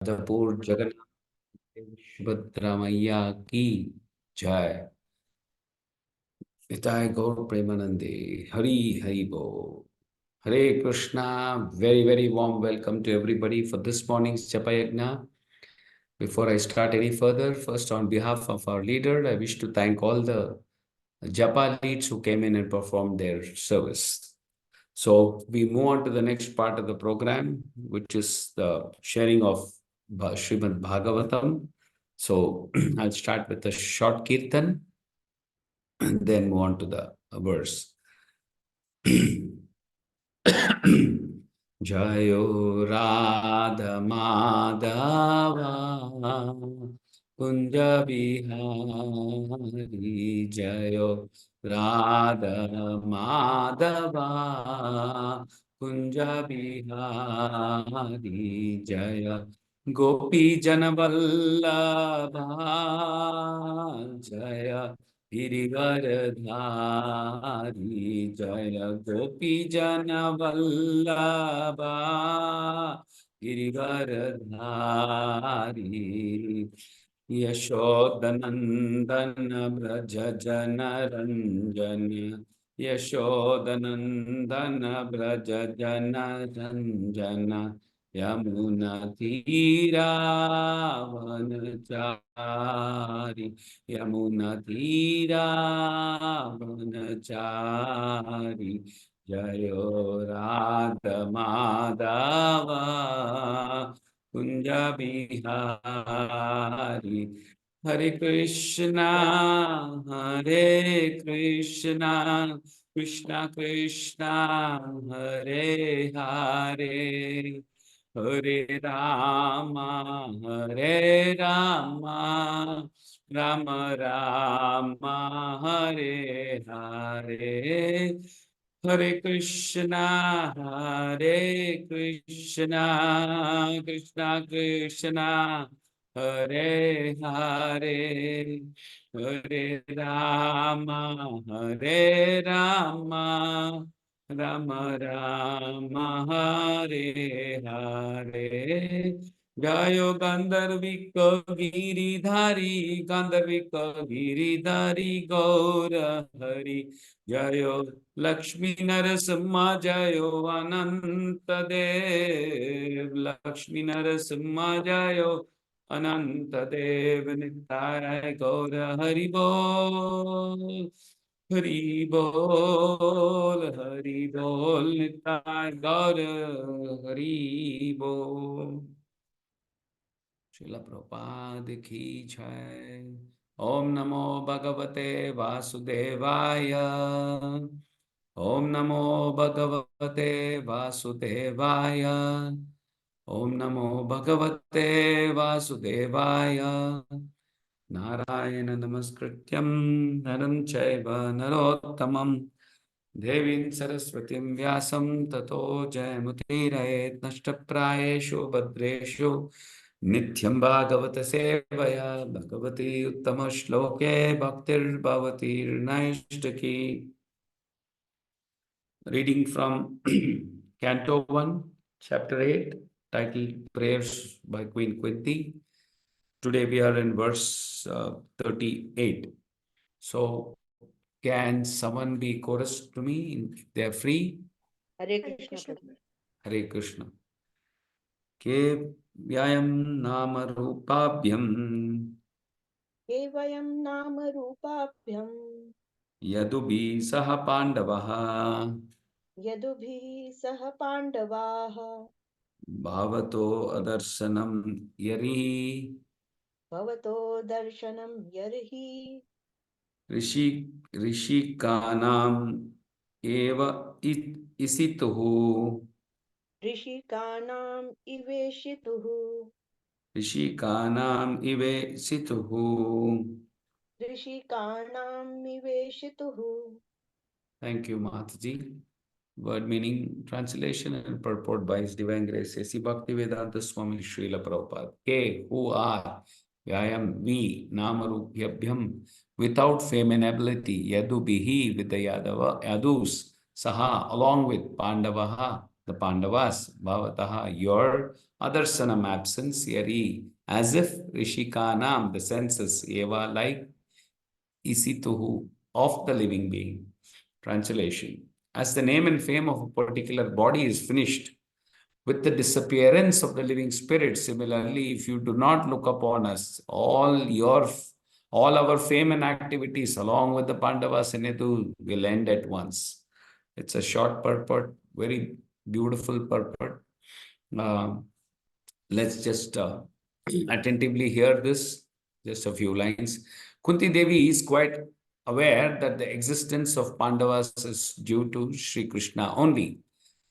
राजापुर जगन्नाथ सुभद्रा मैया की जय। पिताय गौर प्रेमानंदे। हरि हरि बोल। Hare Krishna, very, very warm welcome to everybody for this morning's Japa Yajna. Before I start any further, first on behalf of our leader, I wish to thank all the Japa leads who came in and performed their service. So we move on to the next part of the program, which is the sharing of Srimad Bhagavatam. So I'll start with a short kirtan and then move on to the verse. Jayo Radha Madhava Kunja Bihari Jayo Radha Madhava Kunja Bihari Jaya Gopi Janavallabha Jaya Girivaradhari Jaya Gopi Jana Vallabha Girivaradhari Yashodanandana Braja Jana Ranjana Yashodanandana Braja Jana Ranjana Yamuna Tira Vanachari Yamuna Tira Vanachari Jayo Radha Madhava Kunja Bihari Hare Krishna Krishna Krishna Hare Hare Hare Rama Rama Rama Hare Hare Hare Krishna Krishna Krishna Hare Hare Hare Rama Rama Rama Hare Hare Jayo Gandharvika Giridhari Gaura Hari Jayo Lakshmi Narasimha Jayo Anantadev Lakshmi Narasimha Jayo Anantadev Nittai Gaura Hari Bol Hari Bol Nittai Gaura Hari Bol Srila Prabhupada ki jai. Om Namo Bhagavate Vasudevaya. Om Namo Bhagavate Vasudevaya. Om Namo Bhagavate Vasudevaya. Narayana Namaskrityam Naram Chaiva Narottamam Devim Saraswatim Vyasam Tato Jayamutiraet Nashtaprayeshu Bhadreshu Nityam Bhagavata Sevaya Bhagavati Uttama Shloke Bhaktir Bhavatir Naishtaki. Reading from Canto 1, Chapter 8, titled Prayers by Queen Kunti. Today we are in verse 38. So, can someone be chorus to me if they are free? Hare Krishna Prabhu. Hare Krishna. Kevyayam nama rupabhyam Evayam nama rupabhyam yadubi saha pandavaha yadubhi saha pandavaha bhavato adarsanam yari bhavato darshanam yarhi ऋषिकानाम एव इसितुः ऋषिकानाम iveshituhu ऋषिकानाम इवेसितुः ऋषिकानाम iveshituhu. Thank you, Mataji. Word meaning, translation and purport by His Divine Grace, A.C. Bhaktivedanta Swami Srila Prabhupada. Ke, who are, Vyayam, we, Namarupyabhyam, without fame and ability, Yadubihi, with the Yadus, Saha, along with Pandavaha, the Pandavas, Bhavataha, your, Adarsanam absence, yari, as if Rishikanam, the senses, eva like isituhu, of the living being. Translation. As the name and fame of a particular body is finished with the disappearance of the living spirit, similarly, if you do not look upon us, all our fame and activities, along with the Pandavas and Yadu, will end at once. It's a short purport, very beautiful purport. Let's just attentively hear this, just a few lines. Kunti Devi is quite aware that the existence of Pandavas is due to Sri Krishna only.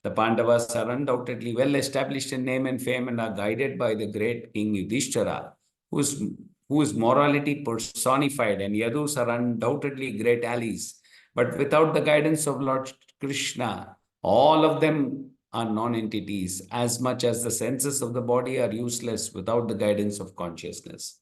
The Pandavas are undoubtedly well established in name and fame and are guided by the great King Yudhishthira, whose morality personified, and Yadus are undoubtedly great allies. But without the guidance of Lord Krishna, all of them are non-entities, as much as the senses of the body are useless without the guidance of consciousness.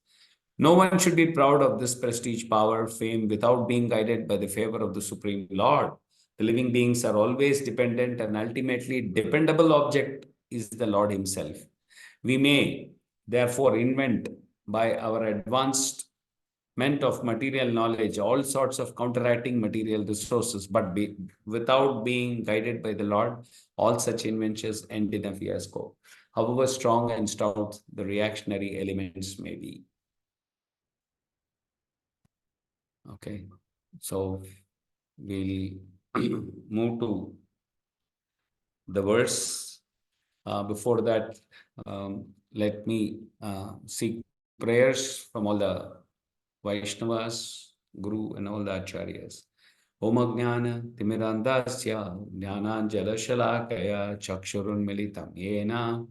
No one should be proud of this prestige, power, fame without being guided by the favor of the Supreme Lord. The living beings are always dependent, and ultimately dependable object is the Lord himself. We may therefore invent by our advancement of material knowledge all sorts of counteracting material resources, but without being guided by the Lord, all such inventions end in a fiasco, however strong and stout the reactionary elements may be. Okay, so we'll move to the verse. Before that, let me seek prayers from all the Vaishnavas, Guru, and all the Acharyas. Om Ajnana Timirandasya Jnana Shalakaya Chakshurun Militam Yena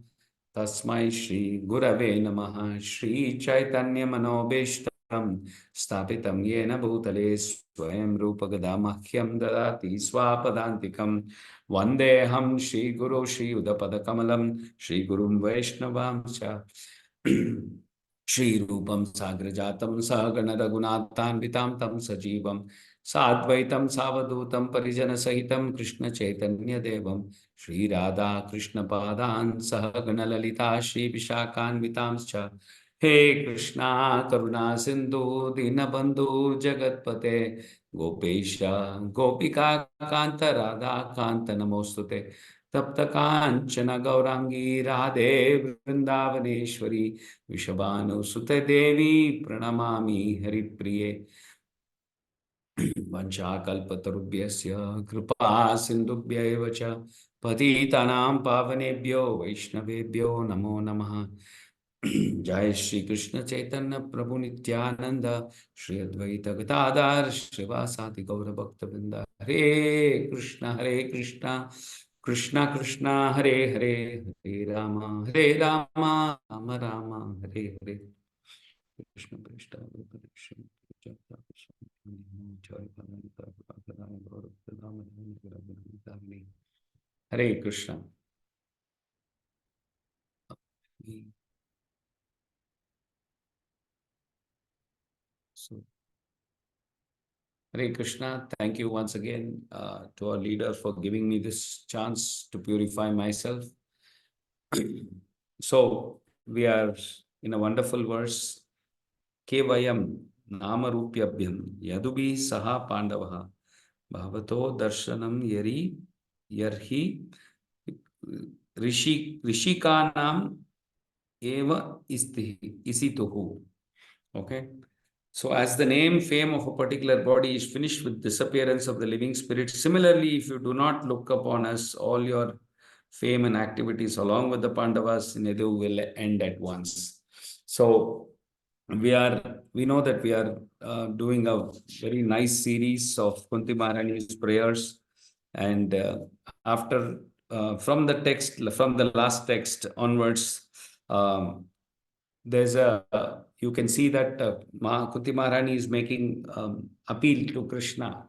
Tasmai Shri Gurave Namaha Shri Chaitanya Manobishtam Stapitam Yena Bhutale Swayam Rupa Gadamahyam Dadati Swapadantikam Vandeham Shri Guru Shri Udapada Kamalam Shri Gurum Vaishnavam Cha Shri Rupam Sagrajatam Sahagana Raghunathanvitam Tam Sajivam Sadvaitam Savadutam Parijana Sahitam Krishna Chaitanya Devam Shri Radha Krishna Padan Sahagana Lalita Shri Vishakanvitamscha He Krishna Karuna Sindhu Dinabandhu Jagatpate Gopesha Gopika Kanta Radha Kanta Namostute Tapta Kanchana Gaurangi Radhe Vrindavaneshwari Vishabhanu Sute Devi Pranamami Haripriye Vanchakalpatarubhyasya Kripa Sindhubhya Evacha Patitanam Pavanebhyo Vaishnavebhyo Namo Namaha Jai Shri Krishna Chaitanya Prabhu Nityananda Shri Advaita Gadadhar Srivasati Gaura Bhakta Vrinda Hare Krishna Krishna Krishna Hare Hare Hare Rama Rama Rama Hare Hare Krishna Krishna Krishna Hare Krishna. So, Hare Krishna, thank you once again to our leader for giving me this chance to purify myself. So, we are in a wonderful verse. Kevayam namarupyabhyam yadubi saha pandavaha bhavato darshanam yarhi rishikanam eva isituhu. Okay. So as the name, fame of a particular body is finished with disappearance of the living spirit, similarly, if you do not look upon us, all your fame and activities along with the Pandavas in Edu will end at once. So we know that we are doing a very nice series of Kunti Maharani's prayers, and after from the last text onwards, there's you can see that Kunti Maharani is making appeal to Krishna.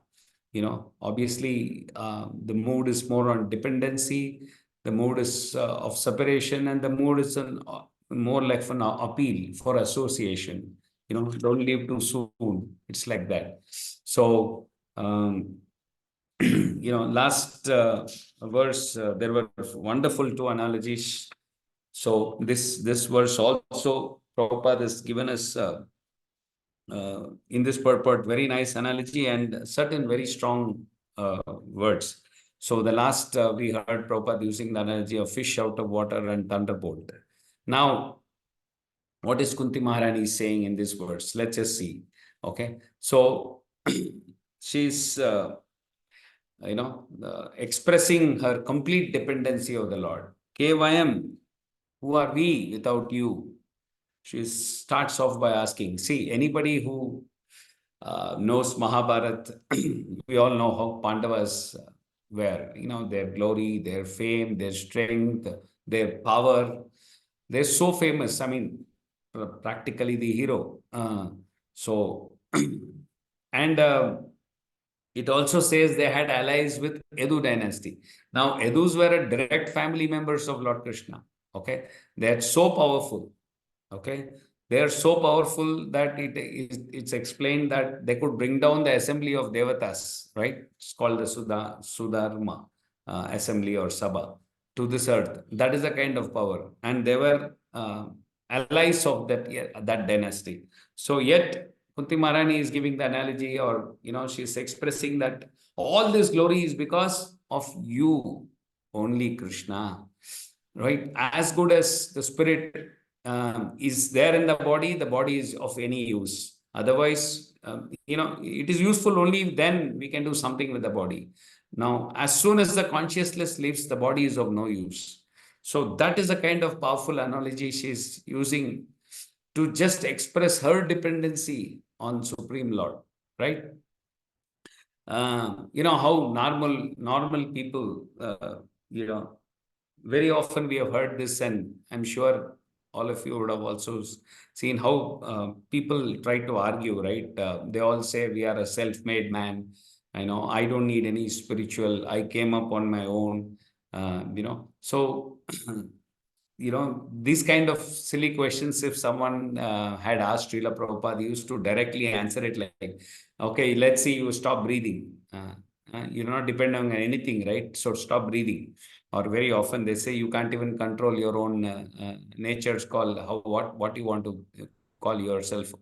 Obviously, the mood is more on dependency, the mood is of separation, and the mood is more like an appeal for association. Don't leave too soon. It's like that. So, last verse, there were wonderful two analogies So this verse also Prabhupada has given us in this purport very nice analogy and certain very strong words. So the last we heard Prabhupada using the analogy of fish out of water and thunderbolt. Now, what is Kunti Maharani saying in this verse? Let's just see. Okay, so she's expressing her complete dependency of the Lord. Kevayam, who are we without you? She starts off by asking, see, anybody who knows Mahabharat, we all know how Pandavas were, their glory, their fame, their strength, their power. They're so famous. I mean, practically the hero. So, and it also says they had allies with Edu dynasty. Now, Edus were a direct family members of Lord Krishna. Okay, they're so powerful. Okay, they are so powerful that it's explained that they could bring down the assembly of devatas. Right, it's called the Sudharma assembly or Sabha to this earth. That is the kind of power, and they were allies of that dynasty. So yet Kunti Maharani is giving the analogy, or she's expressing that all this glory is because of you, only Krishna. Right? As good as the spirit is there in the body is of any use. Otherwise, it is useful only then we can do something with the body. Now, as soon as the consciousness leaves, the body is of no use. So that is a kind of powerful analogy she's using to just express her dependency on Supreme Lord, right? How normal people, very often we have heard this, and I'm sure all of you would have also seen how people try to argue, right? They all say we are a self-made man. I don't need any spiritual. I came up on my own. So these kind of silly questions, if someone had asked Srila Prabhupada, he used to directly answer it like, okay, let's see, you stop breathing. You're not dependent on anything, right? So stop breathing. Or very often they say you can't even control your own nature's call, what you want to call yourself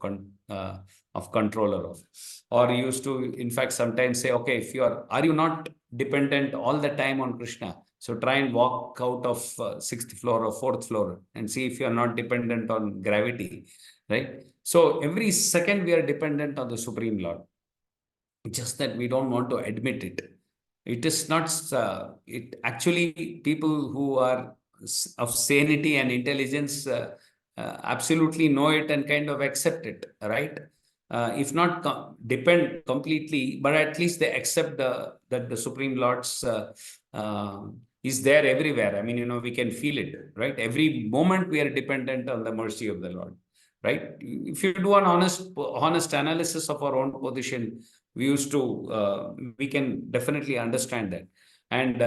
of controller of. Or you used to, in fact, sometimes say, okay, if are you not dependent all the time on Krishna? So try and walk out of sixth floor or fourth floor and see if you are not dependent on gravity, right? So every second we are dependent on the Supreme Lord. Just that we don't want to admit it. It is not, it actually, people who are of sanity and intelligence absolutely know it and kind of accept it, right? If not depend completely, but at least they accept that the Supreme Lord's is there everywhere. I mean, we can feel it, right? Every moment we are dependent on the mercy of the Lord, right? If you do an honest analysis of our own position, we can definitely understand that. And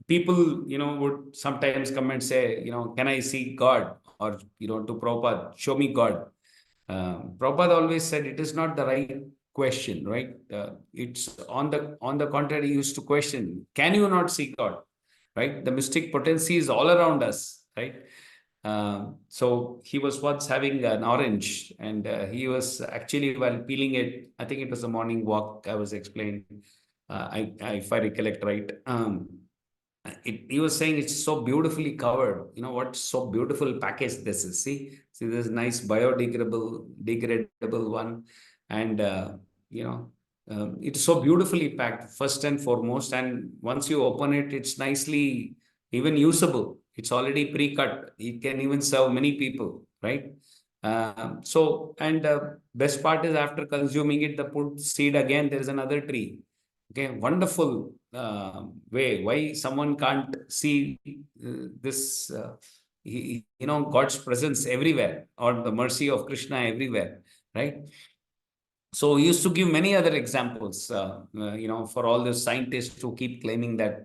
people, would sometimes come and say, can I see God? Or, to Prabhupada, show me God. Prabhupada always said it is not the right question, right? It's on the contrary, he used to question, can you not see God? Right? The mystic potency is all around us, right? So he was once having an orange, and he was actually, while peeling it, I think it was a morning walk, I was explaining, if I recollect right, he was saying it's so beautifully covered. What so beautiful package this is. See this nice degradable one, and it's so beautifully packed first and foremost. And once you open it, it's nicely even usable. It's already pre-cut. It can even serve many people, right? So, and best part is after consuming it, the put seed again, there is another tree. Okay, wonderful way. Why someone can't see this, God's presence everywhere, or the mercy of Krishna everywhere, right? So we used to give many other examples, for all the scientists who keep claiming that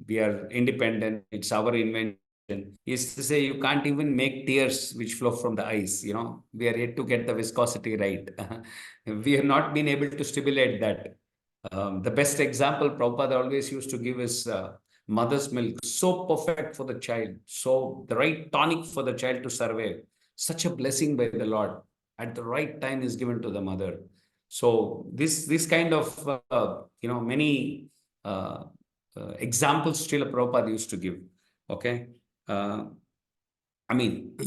we are independent, it's our invention. He used to say you can't even make tears which flow from the eyes. We are yet to get the viscosity right. We have not been able to stimulate that. The best example Prabhupada always used to give is mother's milk, so perfect for the child, so the right tonic for the child to survive. Such a blessing by the Lord at the right time is given to the mother. So this kind of many uh, examples Srila Prabhupada used to give. Okay. Uh, I mean,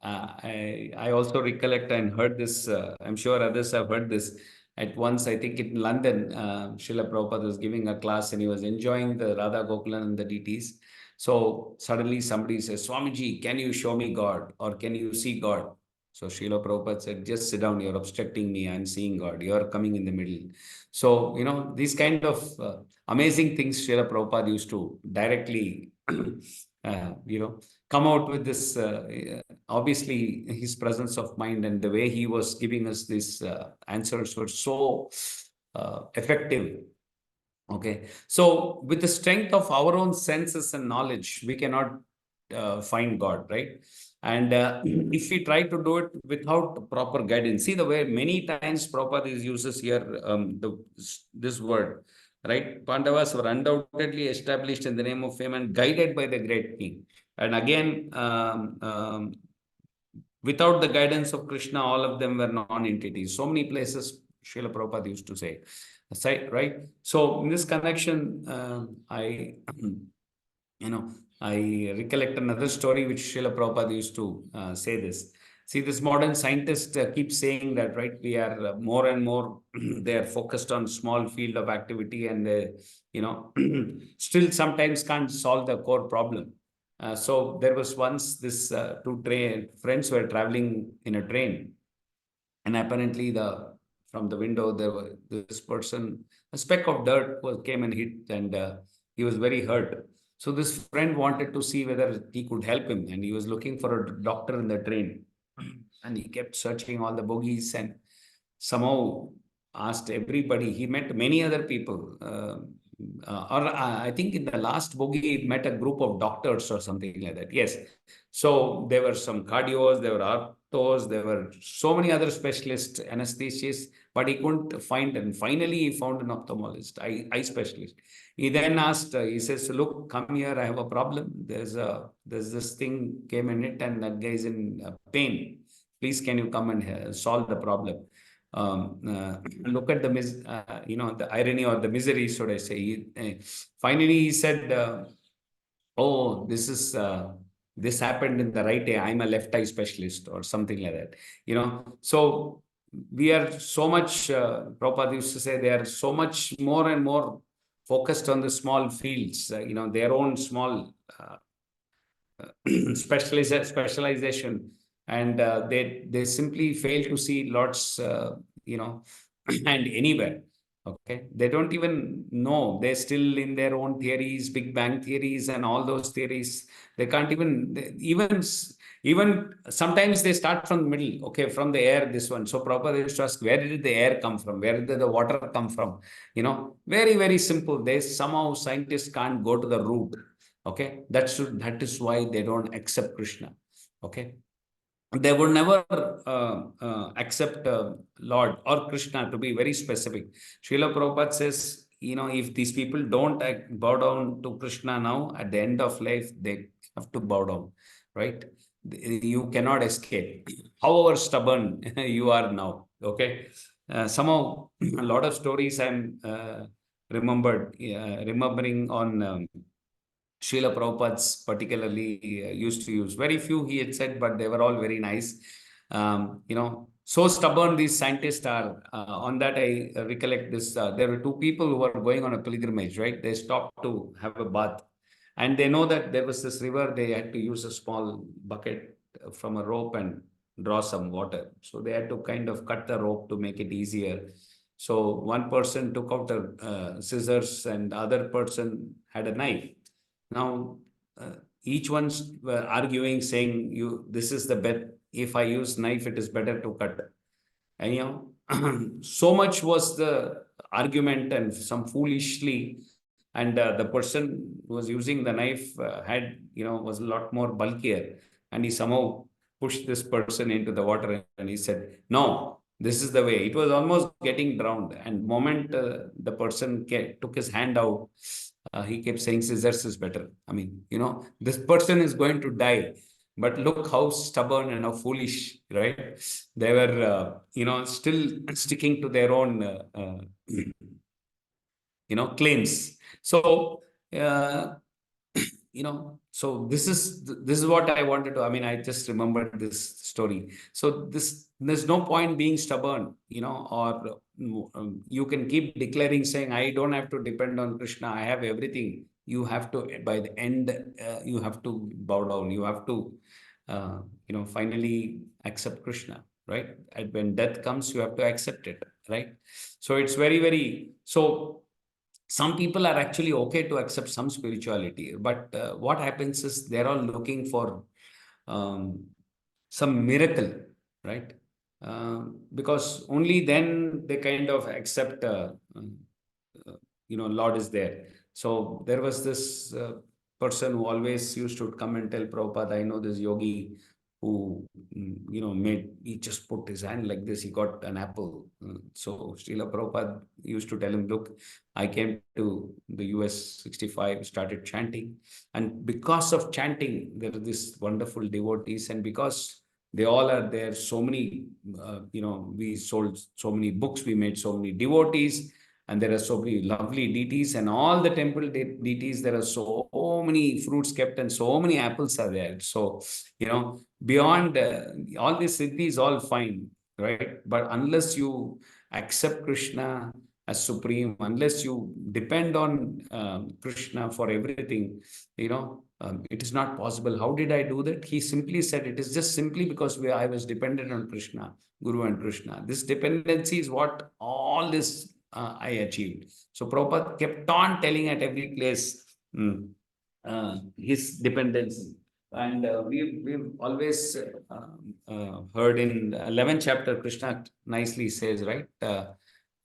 I also recollect and heard this. I'm sure others have heard this. At once, I think in London, Srila Prabhupada was giving a class and he was enjoying the Radha Gokulan and the deities. So suddenly somebody says, Swamiji, can you show me God or can you see God? So Srila Prabhupada said, just sit down, you're obstructing me, I'm seeing God, you're coming in the middle. So, these kind of amazing things Srila Prabhupada used to directly, come out with this, obviously his presence of mind and the way he was giving us these answers were so effective. Okay, so with the strength of our own senses and knowledge, we cannot find God, right? And if we try to do it without proper guidance, see the way many times Prabhupada uses here this word, right? Pandavas were undoubtedly established in the name of fame and guided by the great king. And again, without the guidance of Krishna, all of them were non-entities. So many places Srila Prabhupada used to say, right? So in this connection, I, I recollect another story which Srila Prabhupada used to say this. See, this modern scientist keeps saying that, right? We are more and more, they are focused on small field of activity and, still sometimes can't solve the core problem. So there was once this two friends were traveling in a train, and apparently from the window there was this person, a speck of dirt came and hit, and he was very hurt. So this friend wanted to see whether he could help him, and he was looking for a doctor in the train, and he kept searching all the bogies and somehow asked everybody. He met many other people. I think in the last bogie, he met a group of doctors or something like that. Yes. So there were some cardios, there were orthos, there were so many other specialists, anesthesists, but he couldn't find. And finally, he found an ophthalmologist, eye specialist. He then asked, he says, look, come here, I have a problem. There's this thing came in it and that guy is in pain. Please, can you come and solve the problem? Look at the irony or the misery, should I say. Finally, he said, oh, this happened in the right eye. I'm a left eye specialist or something like that. So we are so much, Prabhupada used to say, they are so much more and more focused on the small fields, their own small specialization, and they simply fail to see lots, and anywhere. Okay, they don't even know. They're still in their own theories, Big Bang theories, and all those theories. They can't even sometimes they start from the middle. Okay, from the air, this one. So Prabhupada used to ask, where did the air come from? Where did the water come from? Very, very simple. They somehow scientists can't go to the root. Okay, that is why they don't accept Krishna. Okay, they would never accept Lord or Krishna, to be very specific. Srila Prabhupada says, if these people don't bow down to Krishna now, at the end of life, they have to bow down, right? You cannot escape, however stubborn you are now. Okay, somehow a lot of stories I'm remembering on. Srila Prabhupada's particularly used to use. Very few he had said, but they were all very nice. So stubborn these scientists are. On that, I recollect this. There were two people who were going on a pilgrimage, right? They stopped to have a bath. And they know that there was this river. They had to use a small bucket from a rope and draw some water. So they had to kind of cut the rope to make it easier. So one person took out a scissors and the other person had a knife. Now, each one's were arguing, saying, "You, this is the bet. If I use knife, it is better to cut." And so much was the argument, and some foolishly, and the person who was using the knife was a lot more bulkier, and he somehow pushed this person into the water, and he said, "No, this is the way." It was almost getting drowned, and moment the person took his hand out, he kept saying scissors is better. I mean, this person is going to die, but look how stubborn and how foolish, right? They were, still sticking to their own, claims. So, uh, so this is what I wanted to. I mean, I just remembered this story. So there's no point being stubborn, or you can keep declaring, saying, I don't have to depend on Krishna, I have everything. You have to, by the end, you have to bow down. You have to, finally accept Krishna, right? And when death comes, you have to accept it, right? So it's very, very, so some people are actually okay to accept some spirituality, but what happens is they're all looking for um, some miracle, right? Because only then they kind of accept, uh, Lord is there. So there was this person who always used to come and tell Prabhupada, I know this yogi who, he just put his hand like this, he got an apple. So Srila Prabhupada used to tell him, look, I came to the US 65, started chanting. And because of chanting, there are these wonderful devotees. And because they all are there, so many, we sold so many books, we made so many devotees, and there are so many lovely deities, and all the temple deities, there are so many fruits kept and so many apples are there. So, beyond all this siddhi is all fine, right? But unless you accept Krishna as supreme, unless you depend on Krishna for everything, it is not possible. How did I do that? He simply said, it is just simply because I was dependent on Krishna, Guru and Krishna. This dependency is what all this I achieved. So Prabhupada kept on telling at every place his dependency. And we've always heard in 11th chapter, Krishna nicely says, right?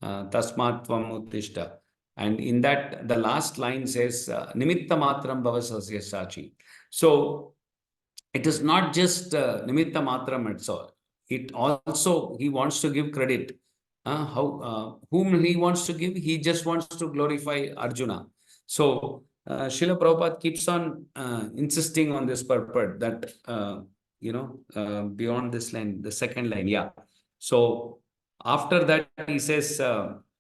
Tasmat tvam uttishta. And in that, the last line says, Nimitta matram bhavasasya sachi. So it is not just Nimitta matram at all. It also, he wants to give credit. Whom he wants to give? He just wants to glorify Arjuna. So Srila Prabhupada keeps on insisting on this purport that, beyond this line, the second line, yeah. So after that, he says,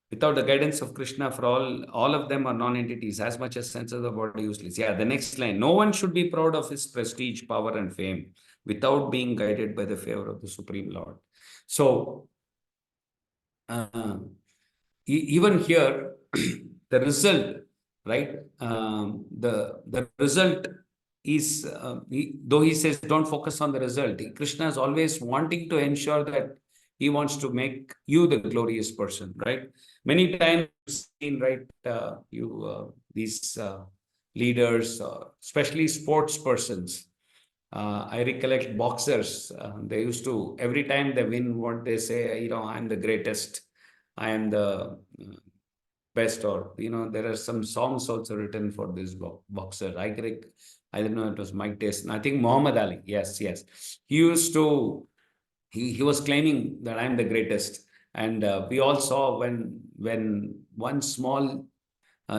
without the guidance of Krishna, for all of them are non-entities, as much as senses of the body useless. Yeah, the next line, no one should be proud of his prestige, power, and fame without being guided by the favor of the Supreme Lord. So, even here, the result, right? The result is, though he says don't focus on the result, Krishna is always wanting to ensure that he wants to make you the glorious person, right? Many times seen, right, these leaders, especially sports persons. I recollect boxers. They used to, every time they win, what they say, I'm the greatest, I am the best, or, there are some songs also written for this boxer. I don't know, it was Mike Tyson. I think Muhammad Ali. Yes, yes. He used to, he was claiming that I'm the greatest. And we all saw when one small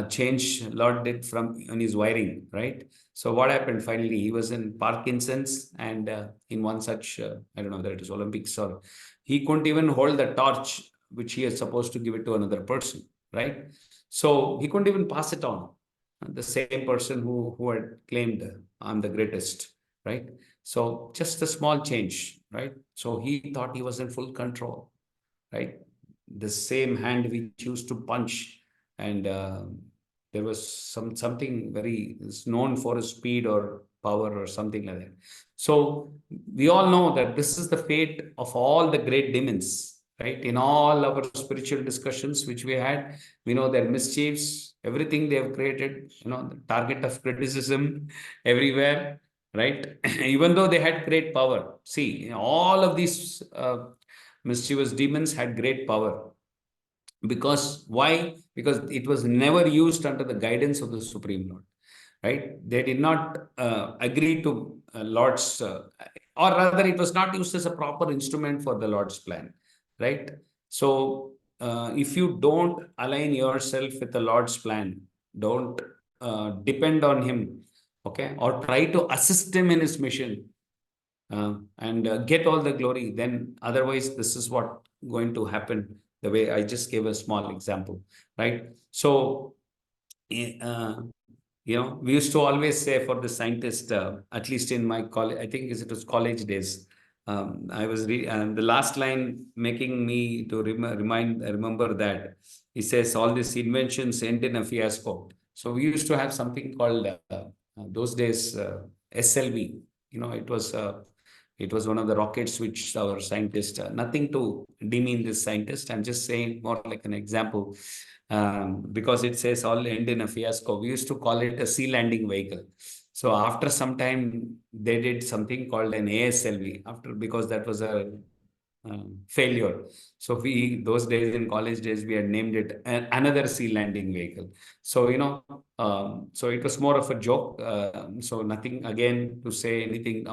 change Lord did from on his wiring, right? So what happened finally? He was in Parkinson's, and in one such, I don't know whether it is Olympics, or he couldn't even hold the torch which he is supposed to give it to another person, right? So he couldn't even pass it on. The same person who had claimed, I'm the greatest, right? So just a small change, right? So he thought he was in full control, right? The same hand which used to punch, and there was something very is known for his speed or power or something like that. So we all know that this is the fate of all the great demons, right? In all our spiritual discussions which we had, we know their mischiefs, everything they have created, the target of criticism everywhere, right? Even though they had great power. See, all of these mischievous demons had great power. Because why? Because it was never used under the guidance of the Supreme Lord, right? They did not agree to Lord's, or rather, it was not used as a proper instrument for the Lord's plan, right? So, if you don't align yourself with the Lord's plan, don't depend on him, okay, or try to assist him in his mission, and get all the glory, then otherwise this is what going to happen, the way I just gave a small example, right? So uh, we used to always say for the scientist, at least in my college, I think it was college days. I was the last line making me to remember that he says all these inventions end in a fiasco. So we used to have something called those days SLV. It was one of the rockets which our scientist. Nothing to demean this scientist. I'm just saying more like an example, because it says all end in a fiasco. We used to call it a sea landing vehicle. So after some time, they did something called an ASLV after, because that was a failure. So those days in college days, we had named it another sea landing vehicle. So, so it was more of a joke. So nothing again to say anything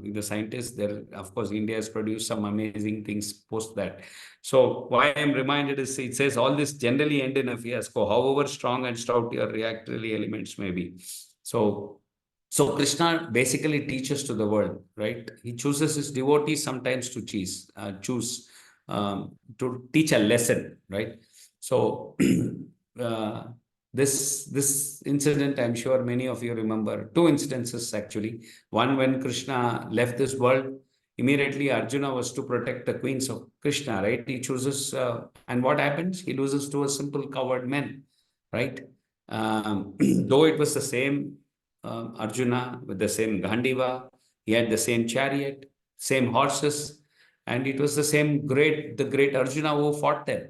with the scientists there. Of course, India has produced some amazing things post that. So why I'm reminded is it says all this generally end in a fiasco, however strong and stout your reactory elements may be. So Krishna basically teaches to the world, right? He chooses his devotees sometimes to choose to teach a lesson, right? So uh, this incident, I'm sure many of you remember. Two instances actually. One, when Krishna left this world, immediately Arjuna was to protect the queens of Krishna, right? He chooses, and what happens? He loses to a simple coward man, right? Though it was the same Arjuna with the same Gandiva. He had the same chariot, same horses, and it was the great Arjuna who fought them.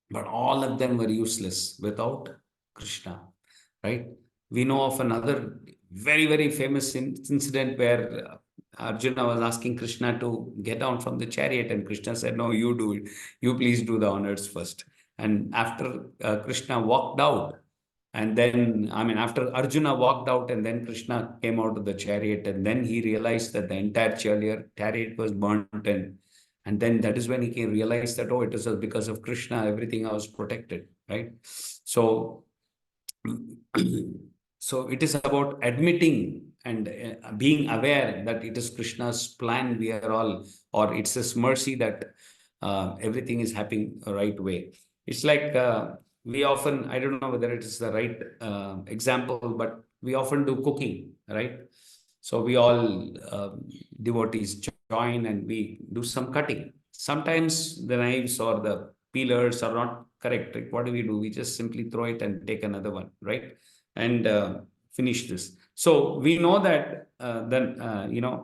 But all of them were useless without Krishna, right? We know of another very, very famous incident where Arjuna was asking Krishna to get down from the chariot, and Krishna said, "No, you do it. You please do the honors first." And after Krishna walked out, and then, I mean, after Arjuna walked out, and then Krishna came out of the chariot, and then he realized that the entire chariot was burnt, and then that is when he can realize that, oh, it is because of Krishna, everything I was protected, right? So, so it is about admitting and being aware that it is Krishna's plan. We are all, or it's His mercy that everything is happening the right way. It's like we often, I don't know whether it is the right example, but we often do cooking, right? So we all devotees join and we do some cutting. Sometimes the knives or the peelers are not correct. Right? What do? We just simply throw it and take another one, right? And finish this. So we know that then,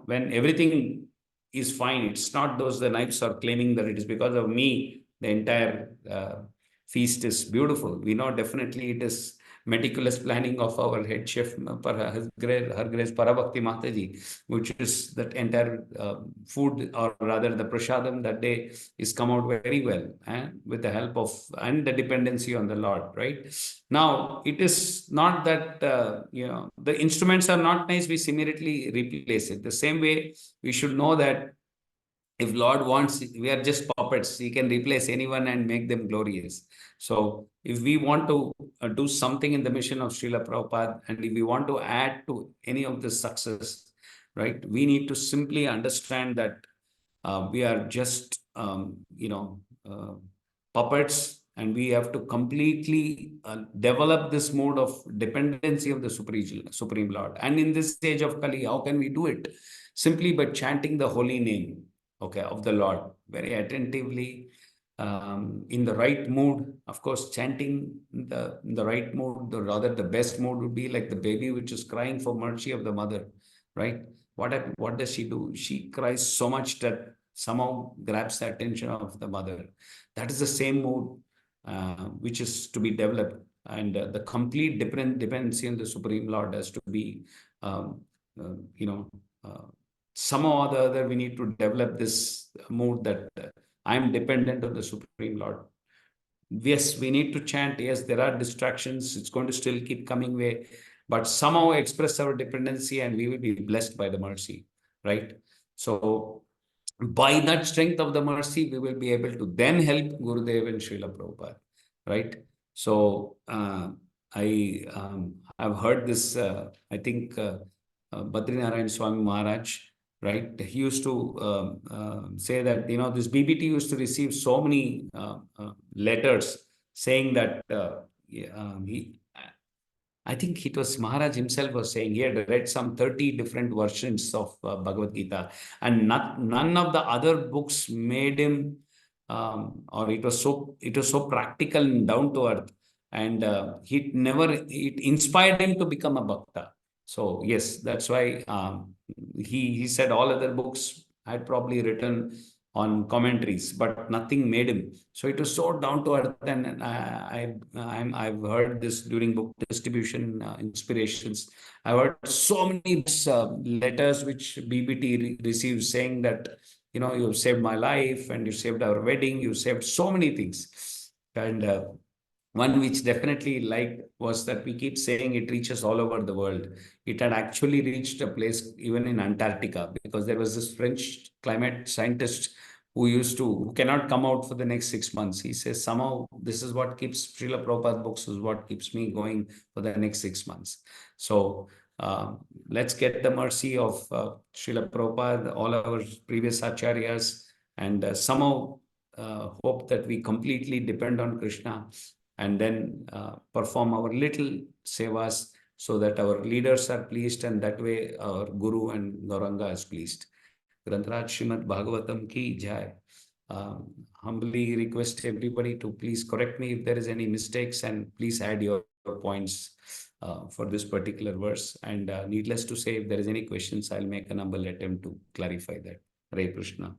when everything is fine, it's not those the knives are claiming that it is because of me, the entire feast is beautiful. We know definitely it is meticulous planning of our head chef, Her Grace Parabhakti Mataji, which is that entire food, or rather the prasadam that day, is come out very well, and with the help of and the dependency on the Lord, right? Now, it is not that, the instruments are not nice, we immediately replace it. The same way, we should know that if Lord wants, we are just puppets. He can replace anyone and make them glorious. So if we want to do something in the mission of Srila Prabhupada, and if we want to add to any of this success, right, we need to simply understand that we are just, puppets, and we have to completely develop this mode of dependency of the Supreme Lord. And in this age of Kali, how can we do it? Simply by chanting the holy name, okay, of the Lord very attentively, in the right mood. Of course, chanting in the right mood, or rather the best mood would be like the baby which is crying for mercy of the mother, right? What does she do? She cries so much that somehow grabs the attention of the mother. That is the same mood which is to be developed. And the complete dependency on the Supreme Lord has to be, um, uh, you know, uh, somehow or the other, we need to develop this mood that I'm dependent on the Supreme Lord. Yes, we need to chant. Yes, there are distractions. It's going to still keep coming way, but somehow express our dependency and we will be blessed by the mercy, right? So by that strength of the mercy, we will be able to then help Gurudev and Srila Prabhupada, right? So I've heard this. I think Badrinarayan Swami Maharaj, right? He used to say that this BBT used to receive so many letters saying that yeah, he. I think it was Maharaj himself was saying he had read some 30 different versions of Bhagavad Gita, and none of the other books made him, or it was so practical and down to earth, and it inspired him to become a bhakta. So yes, that's why he said all other books had probably written on commentaries, but nothing made him. So it was so down to earth, and I've heard this during book distribution inspirations. I've heard so many books, letters which BBT receives saying that you've saved my life and you saved our wedding. You saved so many things, and one which definitely liked was that we keep saying it reaches all over the world. It had actually reached a place even in Antarctica, because there was this French climate scientist who cannot come out for the next 6 months. He says somehow this is what keeps Srila Prabhupada books is what keeps me going for the next 6 months. So uh, let's get the mercy of Srila Prabhupada, all our previous acharyas, and somehow hope that we completely depend on Krishna, and then perform our little sevas so that our leaders are pleased, and that way our Guru and Gauranga is pleased. Grantaraj Srimad Bhagavatam ki jai. Humbly request everybody to please correct me if there is any mistakes, and please add your points for this particular verse. And needless to say, if there is any questions, I'll make an humble attempt to clarify that. Hare Krishna.